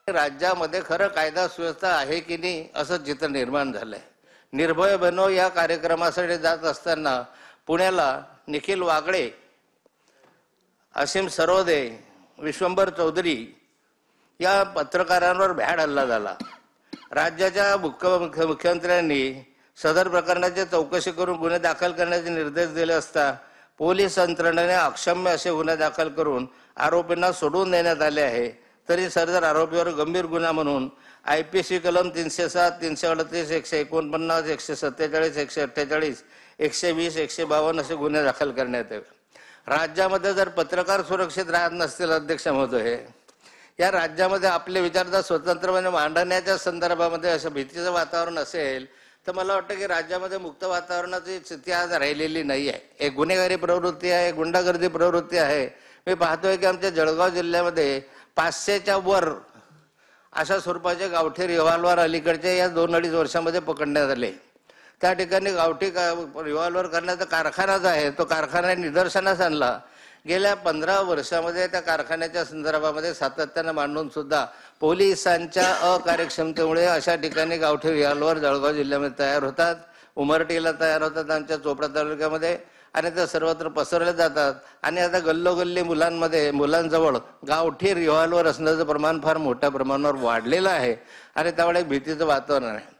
राज्यामध्ये खरं कायदा सुव्यवस्था आहे की नाही असं चित्र निर्माण झालंय। निर्भय बनो या कार्यक्रमासाठी जात असताना पुण्याला निखिल वागळे, असीम सरोदे, विश्वंभर चौधरी या पत्रकारांवर भ्याड हल्ला झाला। राज्याच्या मुख्यमंत्र्यांनी सदर प्रकरणाची चौकशी करून गुन्हे दाखल करण्याचे निर्देश दिले असता पोलीस यंत्रणेने अक्षम्य असे गुन्हे दाखल करून आरोपींना सोडून देण्यात आले आहे। तरी सदर आरोपीवर गंभीर गुन्हा म्हणून IPC कलम 307, 338, 149, 147, 148, 120, 152 असे गुन्हे दाखल करण्यात यावे। राज्यामध्ये जर पत्रकार सुरक्षित राहत नसतील अध्यक्ष महोदय, या राज्यामध्ये आपले विचार स्वतंत्रपणे मांडण्याच्या संदर्भामध्ये असं भीतीचं वातावरण असेल तर मला वाटतं की राज्यामध्ये मुक्त वातावरणाची स्थिती आज राहिलेली नाही आहे। एक गुन्हेगारी प्रवृत्ती आहे, गुंडागर्दी प्रवृत्ती आहे। मी पाहतोय की आमच्या जळगाव जिल्ह्यामध्ये 500च्या वर अशा स्वरूपाचे गावठी रिव्हॉल्वर अलीकडच्या या 2-2.5 वर्षामध्ये पकडण्यात आले। त्या ठिकाणी गावठी रिव्हॉल्वर करण्याचा कारखानाच आहे, तो कारखाना निदर्शनास आणला। गेल्या 15 वर्षामध्ये त्या कारखान्याच्या संदर्भामध्ये सातत्याने मांडून सुद्धा पोलिसांच्या अकार्यक्षमतेमुळे अशा ठिकाणी गावठी रिव्हॉल्वर जळगाव जिल्ह्यामध्ये तयार होतात, उमरटीला तयार होतात आमच्या चोपडा तालुक्यामध्ये, आणि ते सर्वत्र पसरले जातात। आणि आता गल्लोगल्ली मुलांजवळ गावठी रिव्हॉल्वर असण्याचं प्रमाण फार मोठ्या प्रमाणावर वाढलेलं आहे आणि त्यामुळे भीतीचं वातावरण आहे।